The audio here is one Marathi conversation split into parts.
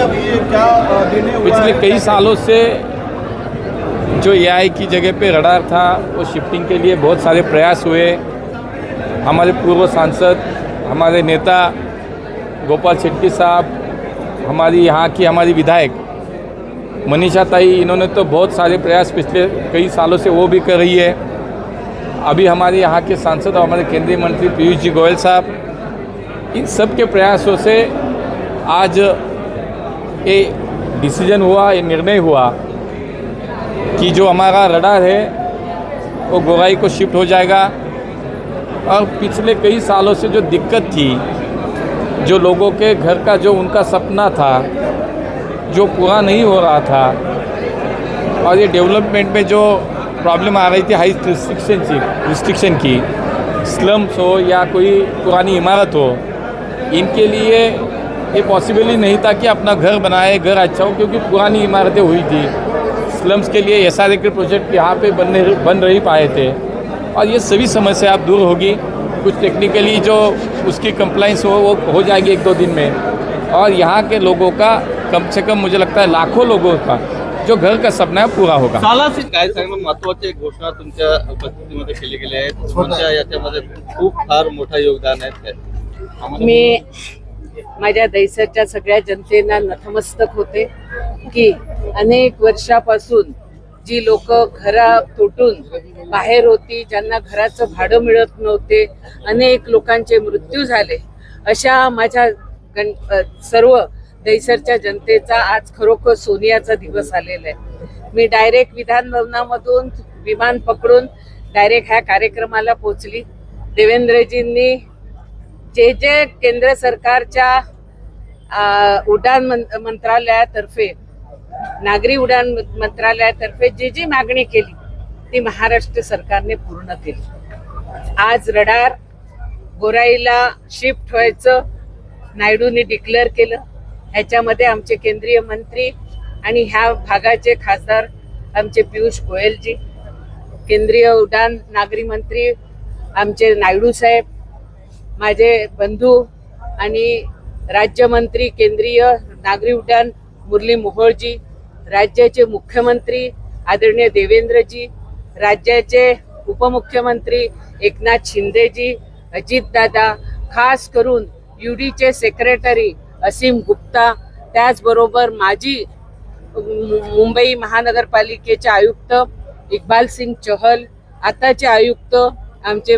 अभी ये क्या निर्णय हुआ पिछले है? कई सालों से जो एआई की जगह पे रडार था वो शिफ्टिंग के लिए बहुत सारे प्रयास हुए। हमारे पूर्व सांसद, हमारे नेता गोपाल शेट्टी साहब, हमारी विधायक मनीषा ताई, इन्होंने तो बहुत सारे प्रयास पिछले कई सालों से वो भी कर रही है। अभी हमारे यहाँ के सांसद और हमारे केंद्रीय मंत्री पीयूष जी गोयल साहब, इन सब के प्रयासों से आज ये डिसीजन हुआ, ये निर्णय हुआ कि जो हमारा रडार है वो गोराई को शिफ्ट हो जाएगा। और पिछले कई सालों से जो दिक्कत थी, जो लोगों के घर का जो उनका सपना था जो पूरा नहीं हो रहा था, और ये डेवलपमेंट में जो प्रॉब्लम आ रही थी हाई रिस्ट्रिक्शन की, स्लम्स हो या कोई पुरानी इमारत हो, इनके लिए ये पॉसिबल ही नहीं था कि अपना घर बनाए, घर अच्छा हो, क्योंकि पुरानी इमारतें हुई थी। स्लम्स के लिए SRA के प्रोजेक्ट यहाँ पे बन रही पाए थे, और ये सभी समस्या अब दूर होगी। कुछ टेक्निकली जो उसकी कंप्लाइंस वो हो जाएगी 1-2 दिन में, और यहाँ के लोगों का कम से कम मुझे लगता है लाखों लोगों का जो घर का सपना है पूरा होगा। काय सांगणार, महत्त्वाची घोषणा तुमच्या उपस्थितीमध्ये केली गेली आहे, तुमच्या याच्यामध्ये खूप फार मोठं योगदान आहे। मी माझ्या दैसरच्या सगळ्या जनतेला नतमस्तक होते की अनेक वर्षापासून जी लोक घरा तुटून बाहेर होती, ज्यांना घराचं भाडं मिळत नव्हते, अनेक लोकांचे मृत्यू झाले, अशा माझ्या सर्व दैसरच्या जनतेचा आज खरोखर सोनियाचा दिवस आलेला आहे। मी डायरेक्ट विधान भवनामधून विमान पकडून डायरेक्ट ह्या कार्यक्रमाला पोहोचली। देवेंद्रजींनी जे केंद्र सरकारच्या उड्डाण मंत्रालयातर्फे, नागरी उड्डाण मंत्रालयातर्फे जी मागणी केली ती महाराष्ट्र सरकारने पूर्ण केली। आज रडार गोराईला शिफ्ट व्हायचं नायडूंनी डिक्लेअर केलं। ह्याच्यामध्ये आमचे केंद्रीय मंत्री आणि ह्या भागाचे खासदार आमचे पीयूष गोयलजी, केंद्रीय उड्डाण नागरी मंत्री आमचे नायडू साहेब, माझे बंधू आणि राज्यमंत्री केंद्रीय नागरी उड्डाण मुरली मोहोळजी, राज्याचे मुख्यमंत्री आदरणीय देवेंद्रजी, राज्याचे उपमुख्यमंत्री एकनाथ शिंदेजी, अजितदादा, खास करून UDचे सेक्रेटरी असीम गुप्ता, त्याचबरोबर माजी मुंबई महानगरपालिकेचे आयुक्त इक्बाल सिंग चहल, आताचे आयुक्त आमचे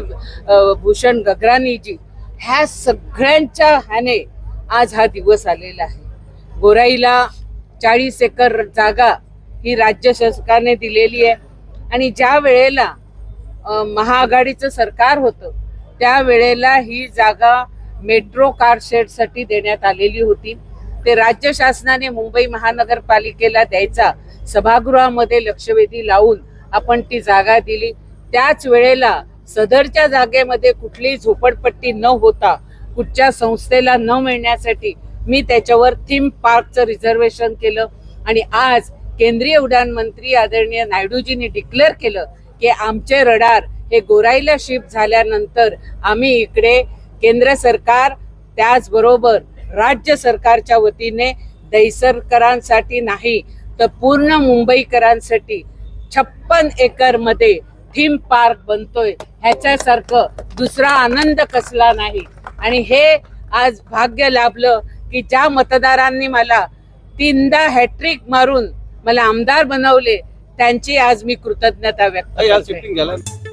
भूषण गगरानीजी, ह्या सगळ्यांच्या ह्याने आज हा दिवस आलेला आहे। गोराईला 40 एकर जागा ही राज्य सरकारने दिलेली आहे, आणि ज्या वेळेला महाआघाडीचं सरकार होतं त्यावेळेला ही जागा मेट्रो कार शेडसाठी देण्यात आलेली होती। ते राज्य शासनाने मुंबई महानगरपालिकेला द्यायचा सभागृहामध्ये लक्षवेधी लावून आपण ती जागा दिली। त्याच वेळेला सदरच्या जागेमध्ये कुठलीही झोपडपट्टी न होता, कुठच्या संस्थेला न मिळण्यासाठी मी त्याच्यावर थीम पार्कचं रिझर्वेशन केलं, आणि आज केंद्रीय उड्डाण मंत्री आदरणीय नायडूजींनी डिक्लेअर केलं की आमचे रडार हे गोराईला शिफ्ट झाल्यानंतर आम्ही इकडे केंद्र सरकार त्याचबरोबर राज्य सरकारच्या वतीने दैसरकरांसाठी नाही तर पूर्ण मुंबईकरांसाठी 56 एकर मध्ये थीम पार्क बनतोय, ह्याच्यासारखं दुसरा आनंद कसला नाही। आणि हे आज भाग्य लाभलं की ज्या मतदारांनी मला 3दा हॅट्रिक मारून मला आमदार बनवले, त्यांची आज मी कृतज्ञता व्यक्त करते।